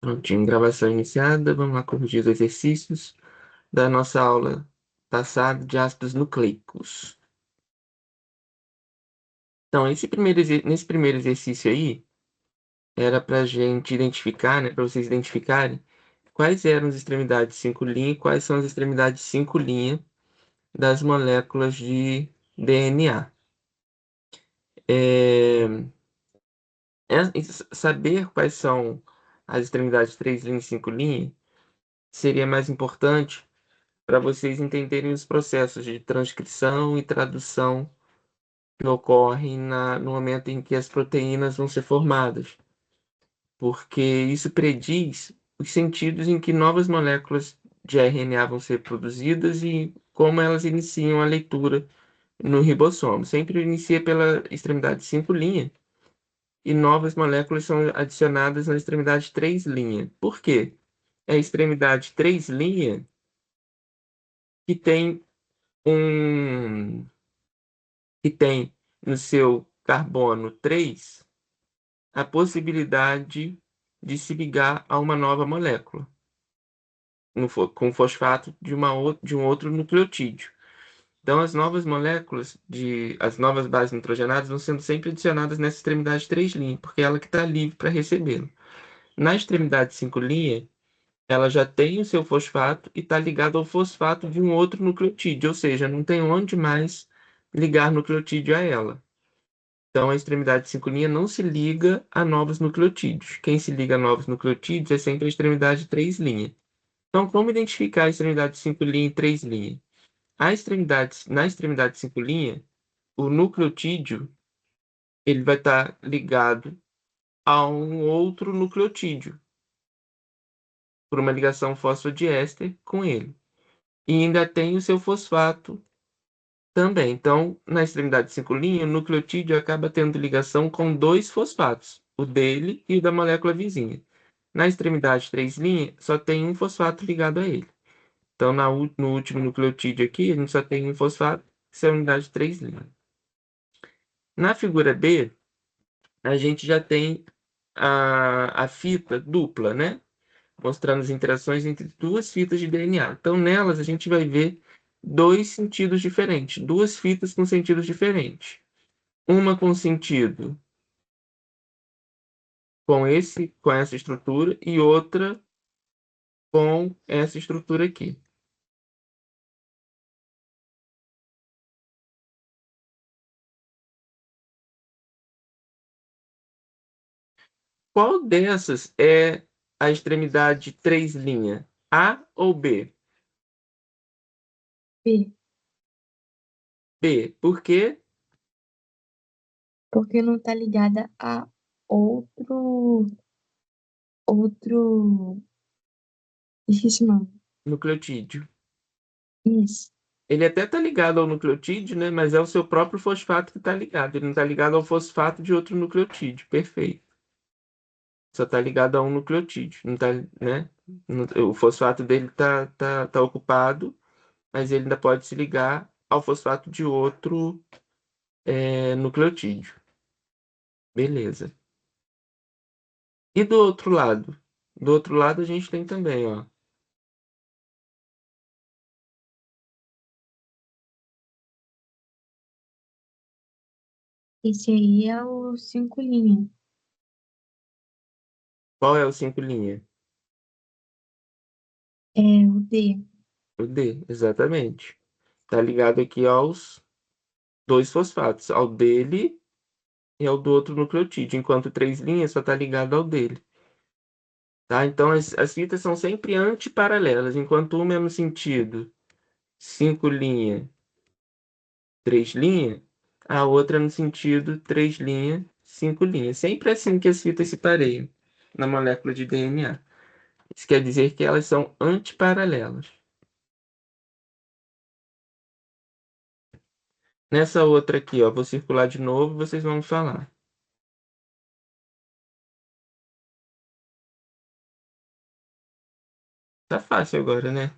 Prontinho, gravação iniciada. Vamos lá corrigir os exercícios da nossa aula passada de ácidos nucleicos. Então, nesse primeiro exercício aí, era para a gente identificar, né, para vocês identificarem quais eram as extremidades 5' e quais são as extremidades 5' das moléculas de DNA. É, Saber quais são as extremidades 3' e 5' seria mais importante para vocês entenderem os processos de transcrição e tradução que ocorrem no momento em que as proteínas vão ser formadas, porque isso prediz os sentidos em que novas moléculas de RNA vão ser produzidas e como elas iniciam a leitura no ribossomo. Sempre inicia pela extremidade 5' e novas moléculas são adicionadas na extremidade 3'. Por quê? É a extremidade 3' que tem um que tem no seu carbono 3 a possibilidade de se ligar a uma nova molécula, com fosfato de um outro nucleotídeo. Então, as novas bases nitrogenadas vão sendo sempre adicionadas nessa extremidade 3', porque é ela que está livre para recebê-lo. Na extremidade 5', ela já tem o seu fosfato e está ligado ao fosfato de um outro nucleotídeo, ou seja, não tem onde mais ligar nucleotídeo a ela. Então, a extremidade 5' não se liga a novos nucleotídeos. Quem se liga a novos nucleotídeos é sempre a extremidade 3'. Então, como identificar a extremidade 5' e 3'? Na extremidade 5', o nucleotídeo ele vai estar ligado a um outro nucleotídeo, por uma ligação fosfodiéster com ele. E ainda tem o seu fosfato também. Então, na extremidade 5', o nucleotídeo acaba tendo ligação com dois fosfatos, o dele e o da molécula vizinha. Na extremidade 3', só tem um fosfato ligado a ele. Então, no último nucleotídeo aqui, a gente só tem um fosfato, que é a unidade 3'. Na figura B, a gente já tem a fita dupla, né? Mostrando as interações entre duas fitas de DNA. Então, nelas, a gente vai ver dois sentidos diferentes, duas fitas com sentidos diferentes. Uma com sentido com essa estrutura e outra com essa estrutura aqui. Qual dessas é a extremidade 3'? A ou B? B, B. Por quê? porque não tá ligada a outro, esqueci o nome. Nucleotídeo. Isso, Ele até está ligado ao nucleotídeo, né? Mas é o seu próprio fosfato que está ligado. Ele não está ligado ao fosfato de outro nucleotídeo. Perfeito. Só está ligado a um nucleotídeo. Não tá, né? O fosfato dele tá ocupado, mas ele ainda pode se ligar ao fosfato de outro nucleotídeo. Beleza. E do outro lado? Do outro lado a gente tem também, ó. esse aí é o 5'. Qual é o 5'? É o D. O D, exatamente. Tá ligado aqui aos dois fosfatos, ao dele e ao do outro nucleotídeo, enquanto 3' só tá ligado ao dele. Tá? Então as fitas são sempre antiparalelas, enquanto uma é no sentido 5', 3', a outra é no sentido 3', 5'. Sempre assim que as fitas se pareiam na molécula de DNA. Isso quer dizer que elas são antiparalelas. Nessa outra aqui, ó, vou circular de novo, vocês vão falar. Tá fácil agora, né?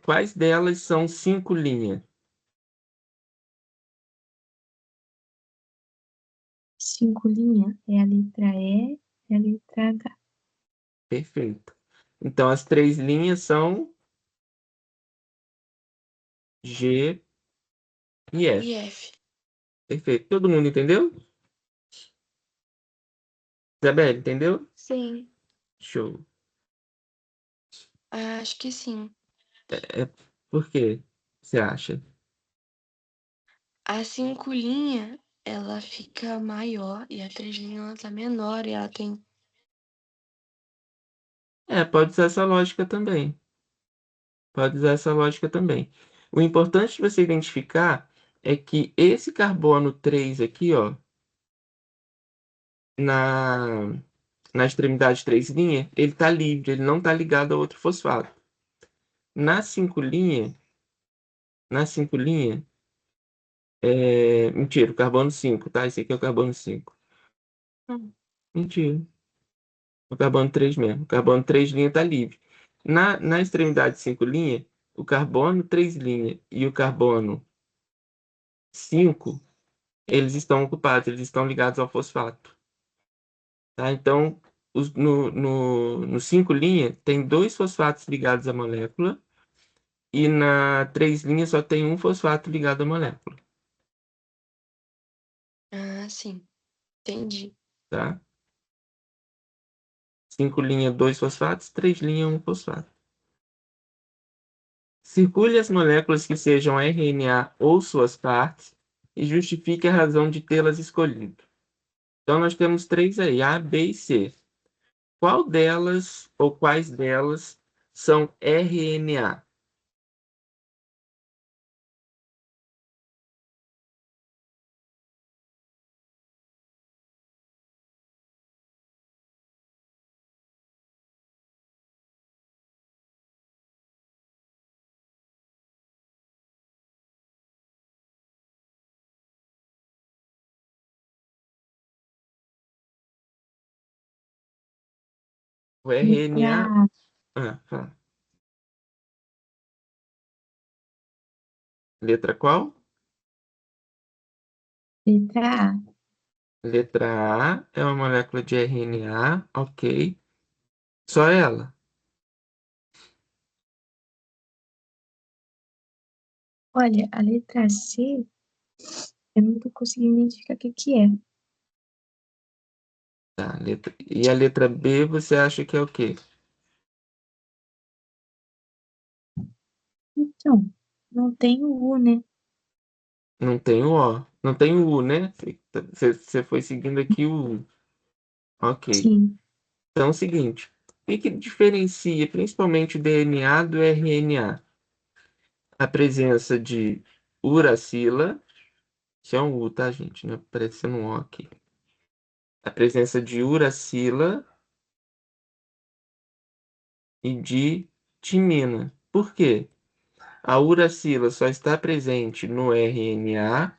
Quais delas são 5 linhas? 5 linhas é a letra E e a letra H. Perfeito. Então, as 3 linhas são G e F. E F. Perfeito. Todo mundo entendeu? Isabelle, entendeu? Sim, Show. acho que sim. Por quê? Você acha? A 5 linha, ela fica maior e a 3 linha ela tá menor e ela tem. Pode usar essa lógica também. Pode usar essa lógica também. O importante de você identificar é que esse carbono 3 aqui, ó, na, na extremidade 3 linha, ele está livre, ele não está ligado a outro fosfato. Na 5 linha, mentira, o carbono 5, tá? Esse aqui é o carbono 5. Mentira. O carbono 3 mesmo. O carbono 3 linha está livre. Na extremidade 5 linha, o carbono 3 linha e o carbono 5, eles estão ocupados, eles estão ligados ao fosfato. Tá? Então, no 5 linha, tem 2 fosfatos ligados à molécula e na 3 linha só tem um fosfato ligado à molécula. Ah, sim. Entendi. Tá? 5 linha, 2 fosfatos, 3 linha, um fosfato. Circule as moléculas que sejam RNA ou suas partes e justifique a razão de tê-las escolhido. Então, nós temos 3 aí, A, B e C. Qual delas ou quais delas são RNA? O Letra RNA. A. Fala. Letra qual? Letra A. Letra A é uma molécula de RNA, ok. Só ela. Olha, a letra C, eu não tô conseguindo identificar o que que é. Tá, E a letra B você acha que é o quê? Então, não tem o U, né? Não tem o O. Não tem o U, né? Você foi seguindo aqui o U. Ok. Sim. Então é o seguinte. O que que diferencia principalmente o DNA do RNA? A presença de uracila, que é um U, tá, gente? Não é parecendo um O aqui. A presença de uracila e de timina. Por quê? A uracila só está presente no RNA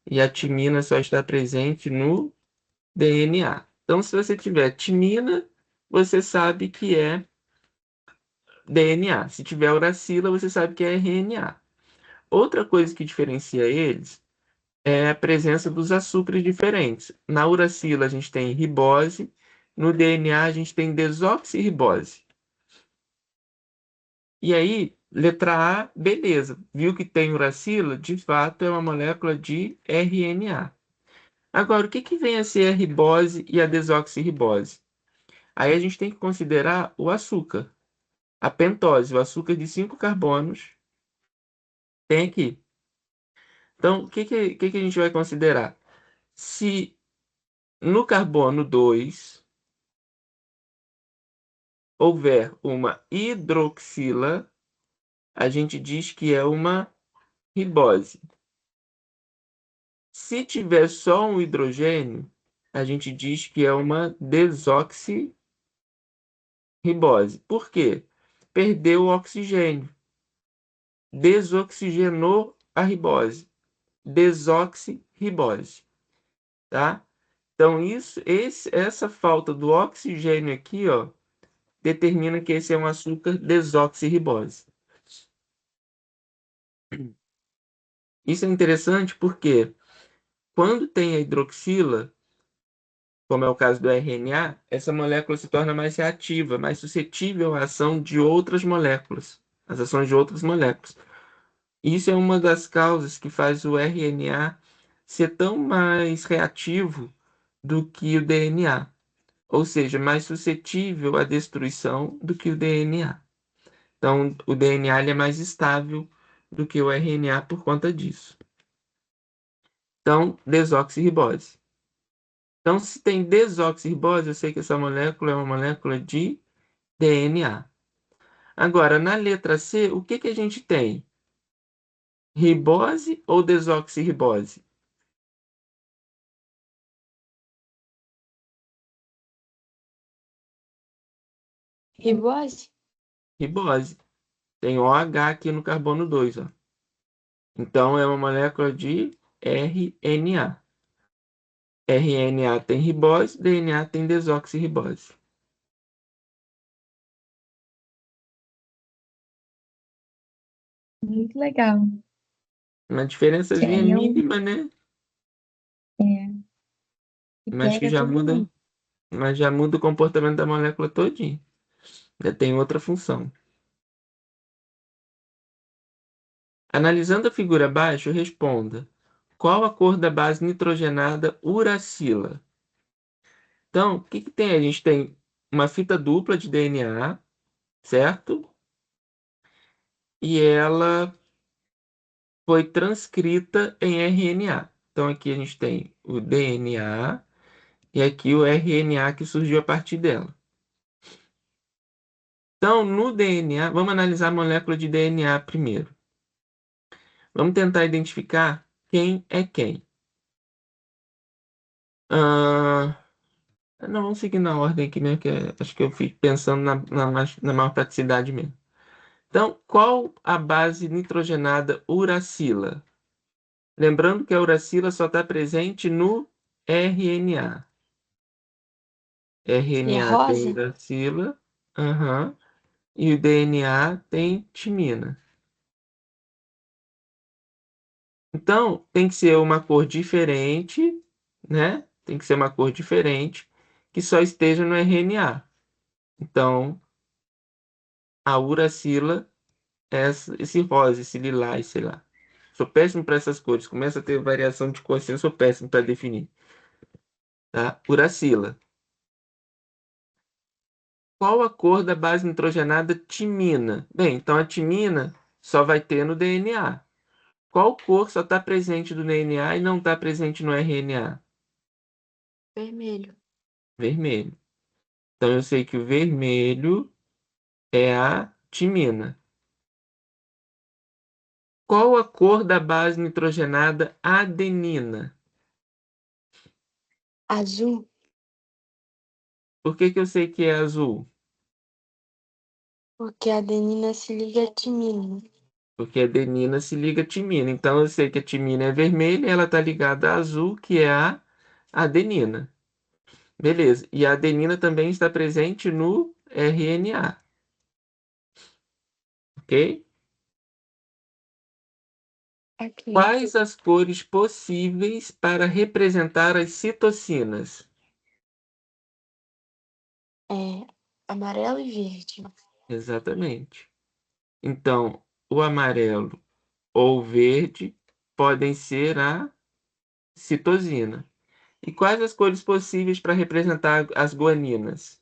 e a timina só está presente no DNA. Então, se você tiver timina, você sabe que é DNA. Se tiver uracila, você sabe que é RNA. Outra coisa que diferencia eles é a presença dos açúcares diferentes. Na uracila, a gente tem ribose, no DNA, a gente tem desoxirribose. E aí, letra A, beleza. Viu que tem uracila? De fato, é uma molécula de RNA. Agora, o que que vem a ser a ribose e a desoxirribose? Aí a gente tem que considerar o açúcar. A pentose, o açúcar de 5 carbonos, tem aqui. Então, o que que a gente vai considerar? Se no carbono 2 houver uma hidroxila, a gente diz que é uma ribose. Se tiver só um hidrogênio, a gente diz que é uma desoxirribose. Por quê? Perdeu o oxigênio. Desoxigenou a ribose. Desoxirribose, tá? Então, essa falta do oxigênio aqui, ó, determina que esse é um açúcar desoxirribose. Isso é interessante porque quando tem a hidroxila, como é o caso do RNA, essa molécula se torna mais reativa, mais suscetível à ação de outras moléculas, às ações de outras moléculas. Isso é uma das causas que faz o RNA ser tão mais reativo do que o DNA, ou seja, mais suscetível à destruição do que o DNA. Então, o DNA ele é mais estável do que o RNA por conta disso. Então, desoxirribose. Então, se tem desoxirribose, eu sei que essa molécula é uma molécula de DNA. Agora, na letra C, o que que a gente tem? Ribose ou desoxirribose? Ribose? Ribose. Tem OH aqui no carbono 2, ó. Então, é uma molécula de RNA. RNA tem ribose, DNA tem desoxirribose. Muito legal. Uma Que diferençazinha aí é um. mínima, né? É, que Mas que pega já todo muda, mundo. mas já muda o comportamento da molécula todinha. Já tem outra função. Analisando a figura abaixo, responda: qual a cor da base nitrogenada uracila? Então, o que que tem? A gente tem uma fita dupla de DNA, certo? E ela foi transcrita em RNA. Então, aqui a gente tem o DNA e aqui o RNA que surgiu a partir dela. Então, no DNA, vamos analisar a molécula de DNA primeiro. Vamos tentar identificar quem é quem. Ah, não, vamos seguir na ordem aqui mesmo, acho que eu fico pensando na maior praticidade mesmo. Então, qual a base nitrogenada uracila? Lembrando que a uracila só está presente no RNA. E é RNA tem rosa? uracila, aham, e o DNA tem timina. Então, tem que ser uma cor diferente, né? Tem que ser uma cor diferente que só esteja no RNA. Então, a uracila é esse rosa, esse lilás, sei lá. Sou péssimo para essas cores. Começa a ter variação de cor assim, eu sou péssimo para definir. Tá? Uracila. Qual a cor da base nitrogenada timina? Bem, então a timina só vai ter no DNA. Qual cor só está presente no DNA e não está presente no RNA? Vermelho. Vermelho. Então eu sei que o vermelho é a timina. Qual a cor da base nitrogenada adenina? Azul? Por que que eu sei que é azul? Porque a adenina se liga a timina. Porque a adenina se liga a timina. Então eu sei que a timina é vermelha e ela está ligada a azul, que é a adenina. Beleza. E a adenina também está presente no RNA. Ok? Aqui. Quais as cores possíveis para representar as citocinas? É amarelo e verde. Exatamente. Então, o amarelo ou o verde podem ser a citosina. E quais as cores possíveis para representar as guaninas?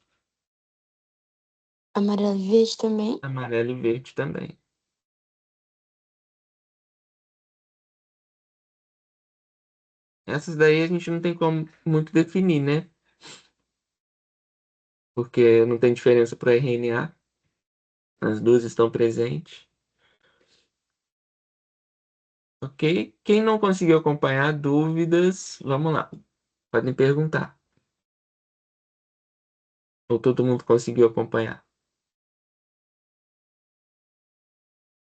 Amarelo e verde também. Amarelo e verde também. Essas daí a gente não tem como muito definir, né? Porque não tem diferença para RNA. As duas estão presentes. Ok? Quem não conseguiu acompanhar dúvidas, vamos lá. Podem perguntar. Ou todo mundo conseguiu acompanhar?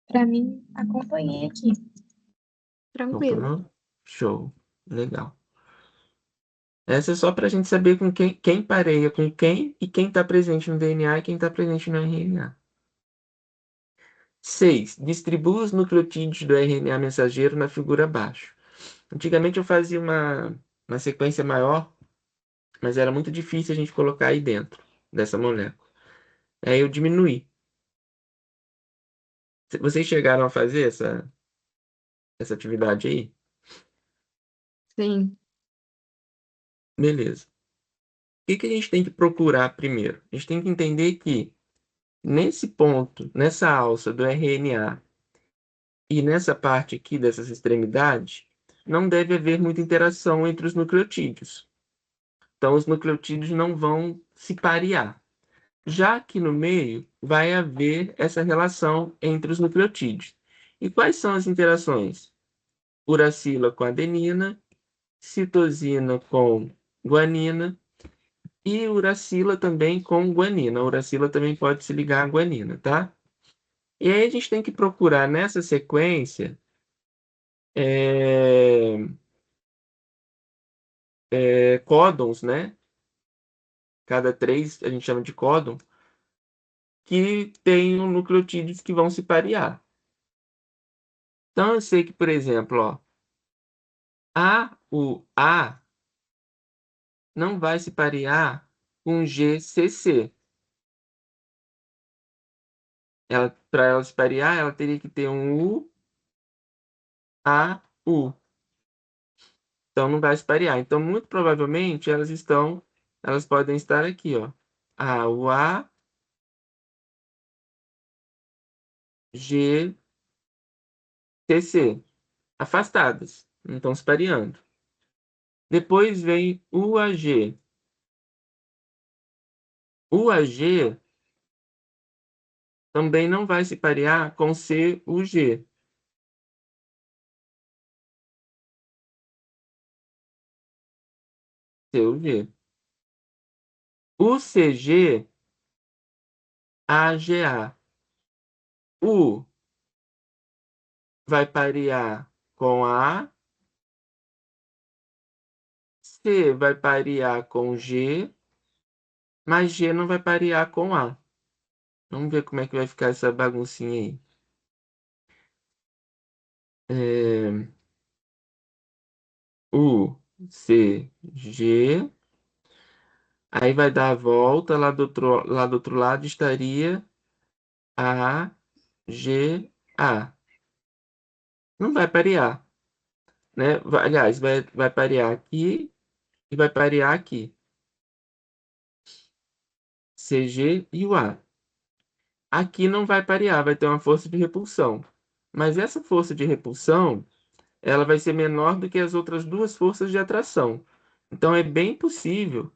Para mim, acompanhei aqui. Tranquilo. Acompanhou? Show. Legal. Essa é só para a gente saber com quem pareia com quem e quem está presente no DNA e quem está presente no RNA. 6. Distribua os nucleotídeos do RNA mensageiro na figura abaixo. Antigamente eu fazia uma sequência maior, mas era muito difícil a gente colocar aí dentro dessa molécula. Aí eu diminuí. Vocês chegaram a fazer essa atividade aí? Sim. Beleza. O que a gente tem que procurar primeiro? A gente tem que entender que nesse ponto, nessa alça do RNA e nessa parte aqui dessas extremidades, não deve haver muita interação entre os nucleotídeos. Então, os nucleotídeos não vão se parear. Já que no meio vai haver essa relação entre os nucleotídeos. E quais são as interações? Uracila com adenina, citosina com guanina e uracila também com guanina. A uracila também pode se ligar à guanina, tá? E aí a gente tem que procurar nessa sequência códons, né? Cada 3 a gente chama de códon, que tem nucleotídeos que vão se parear. Então eu sei que, por exemplo, ó, o A não vai se parear com GCC. Para ela se parear, ela teria que ter um U, A, U. Então não vai se parear. Então, muito provavelmente, elas podem estar aqui, ó. O A, G, TC, afastadas, não estão se pareando. Depois vem o AG. O AG também não vai se parear com CUG. CUG. O CG, AGA. O vai parear com A, C vai parear com G, mas G não vai parear com A. Vamos ver como é que vai ficar essa baguncinha aí. U, C, G. Aí vai dar a volta, lá do outro lado estaria A, G, A. Não vai parear, né? Aliás, vai parear aqui e vai parear aqui. CG e o A. Aqui não vai parear, vai ter uma força de repulsão. Mas essa força de repulsão, ela vai ser menor do que as outras duas forças de atração. Então é bem possível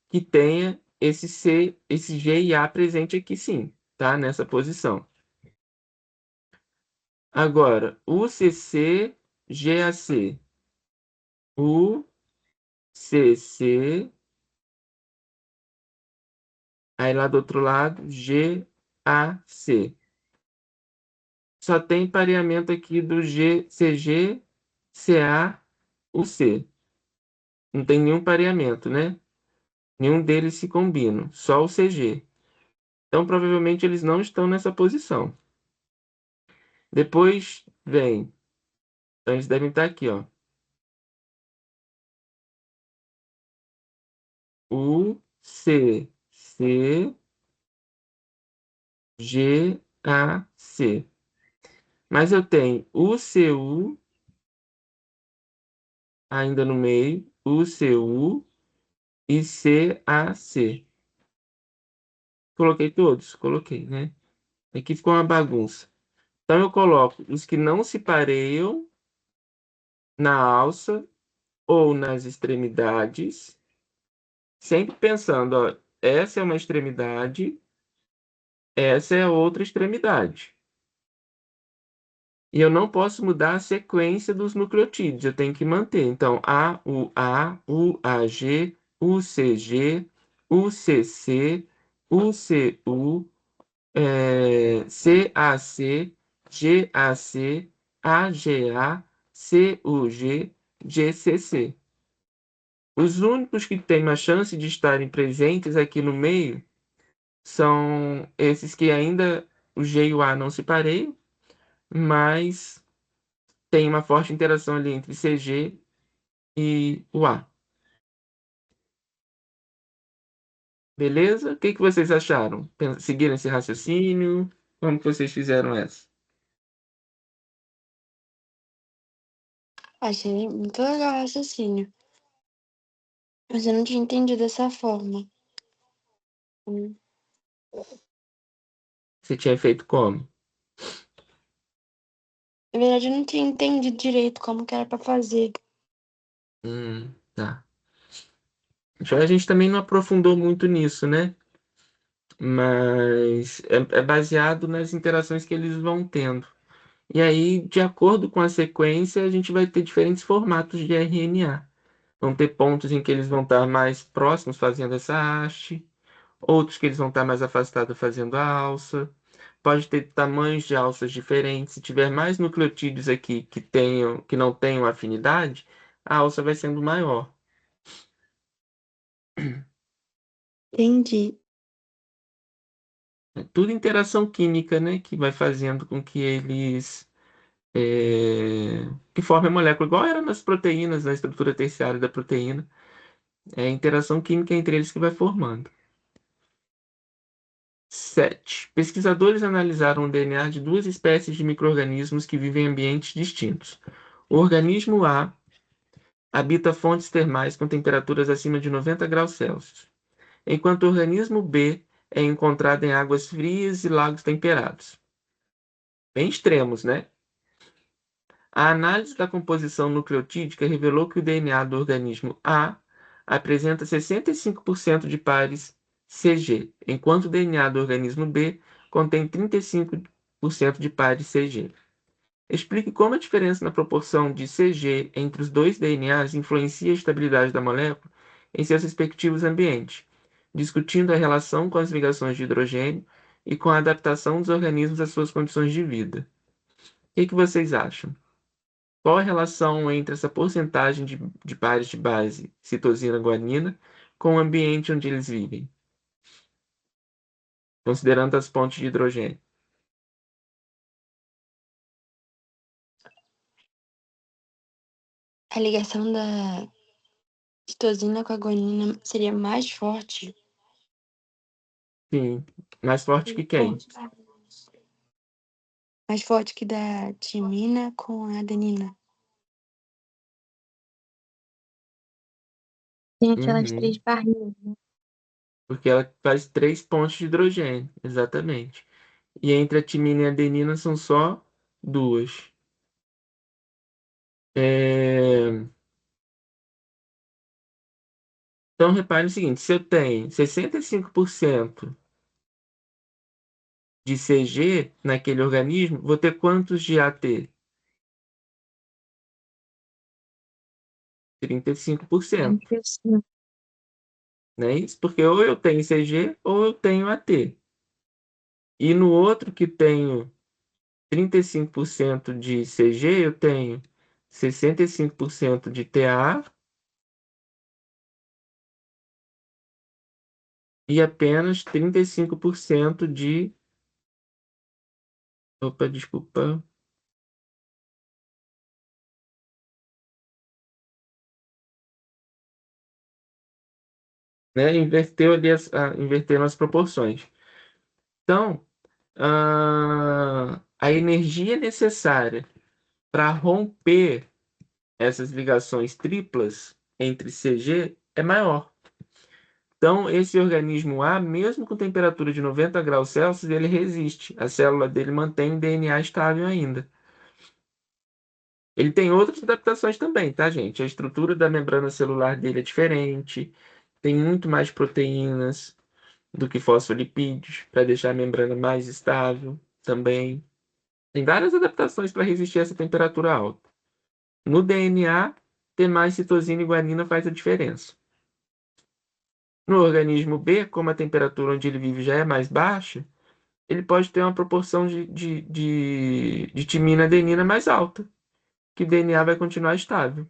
que tenha esse G e A presente aqui sim, tá? Nessa posição. Agora, UCC, GAC. UCC, aí lá do outro lado, GAC. Só tem pareamento aqui do CG, CA, UC. Não tem nenhum pareamento, né? Nenhum deles se combinam, só o CG. Então, provavelmente, eles não estão nessa posição. Depois vem. Então, eles devem estar aqui, ó. U, C, C, G, A, C. Mas eu tenho U, C, U, ainda no meio, U, C, U e C, A, C. Coloquei todos? Coloquei, né? Aqui ficou uma bagunça. Então, eu coloco os que não se pareiam na alça ou nas extremidades, sempre pensando, ó, essa é uma extremidade, essa é outra extremidade. E eu não posso mudar a sequência dos nucleotídeos, eu tenho que manter. Então, AUA, UAG, UCG, UCC, UCU, CAC, GAC, AGA, CUG, GCC. Os únicos que têm uma chance de estarem presentes aqui no meio são esses que ainda o G e o A não se pareiam, mas tem uma forte interação ali entre CG e o A. Beleza? O que vocês acharam? Seguiram esse raciocínio? Como que vocês fizeram essa? Achei muito legal o raciocínio. Mas eu não tinha entendido dessa forma. Você tinha feito como? Na verdade, eu não tinha entendido direito como que era pra fazer. Tá. A gente também não aprofundou muito nisso, né? Mas é baseado nas interações que eles vão tendo. E aí, de acordo com a sequência, a gente vai ter diferentes formatos de RNA. Vão ter pontos em que eles vão estar mais próximos fazendo essa haste, outros que eles vão estar mais afastados fazendo a alça. Pode ter tamanhos de alças diferentes. Se tiver mais nucleotídeos aqui que não tenham afinidade, a alça vai sendo maior. Entendi. É tudo interação química, né? Que vai fazendo com que eles que formem a molécula, igual era nas proteínas, na estrutura terciária da proteína. É a interação química entre eles que vai formando. 7. Pesquisadores analisaram o DNA de duas espécies de micro-organismos que vivem em ambientes distintos. O organismo A habita fontes termais com temperaturas acima de 90 graus Celsius, enquanto o organismo B é encontrado em águas frias e lagos temperados. Bem extremos, né? A análise da composição nucleotídica revelou que o DNA do organismo A apresenta 65% de pares CG, enquanto o DNA do organismo B contém 35% de pares CG. Explique como a diferença na proporção de CG entre os dois DNAs influencia a estabilidade da molécula em seus respectivos ambientes, discutindo a relação com as ligações de hidrogênio e com a adaptação dos organismos às suas condições de vida. O que vocês acham? Qual a relação entre essa porcentagem de pares de base citosina-guanina com o ambiente onde eles vivem, considerando as pontes de hidrogênio? A ligação da citosina com a guanina seria mais forte. Sim, mais forte que quem? Mais forte que da timina com a adenina. Tem aquelas Uhum. 3 barrinhas, né? Porque ela faz 3 pontos de hidrogênio, exatamente. E entre a timina e a adenina são só 2. Então, repare o seguinte: se eu tenho 65% de CG naquele organismo, vou ter quantos de AT? 35%. 35. Não é isso? Porque ou eu tenho CG ou eu tenho AT. E no outro que tenho 35% de CG, eu tenho 65% de TA e apenas 35% de. Opa, desculpa. Né? Inverteu ali inverteram as proporções. Então, a energia necessária para romper essas ligações triplas entre CG é maior. Então, esse organismo A, mesmo com temperatura de 90 graus Celsius, ele resiste. A célula dele mantém o DNA estável ainda. Ele tem outras adaptações também, tá, gente? A estrutura da membrana celular dele é diferente, tem muito mais proteínas do que fosfolipídios para deixar a membrana mais estável também. Tem várias adaptações para resistir a essa temperatura alta. No DNA, ter mais citosina e guanina faz a diferença. No organismo B, como a temperatura onde ele vive já é mais baixa, ele pode ter uma proporção de timina adenina mais alta, que o DNA vai continuar estável.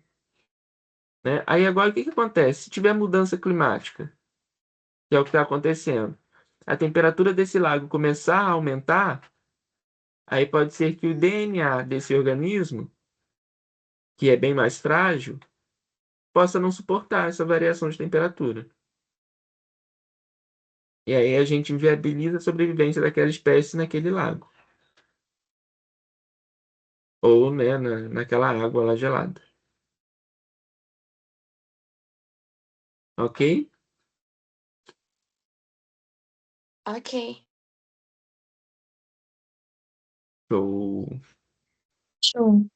Né? Aí agora o que acontece? Se tiver mudança climática, que é o que está acontecendo, a temperatura desse lago começar a aumentar, Aí pode ser que o DNA desse organismo, que é bem mais frágil, possa não suportar essa variação de temperatura. E aí a gente inviabiliza a sobrevivência daquela espécie naquele lago. Ou, né, naquela água lá gelada. Ok? Ok. Show. Show.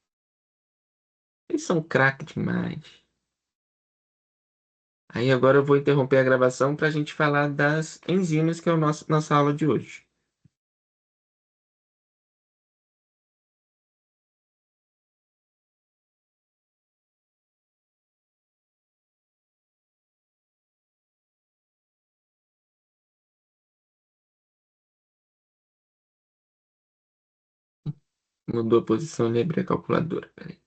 Eles são craque demais. Aí agora eu vou interromper a gravação para a gente falar das enzimas, que é o nossa aula de hoje. Mudou a posição, lembrei a calculadora. Peraí.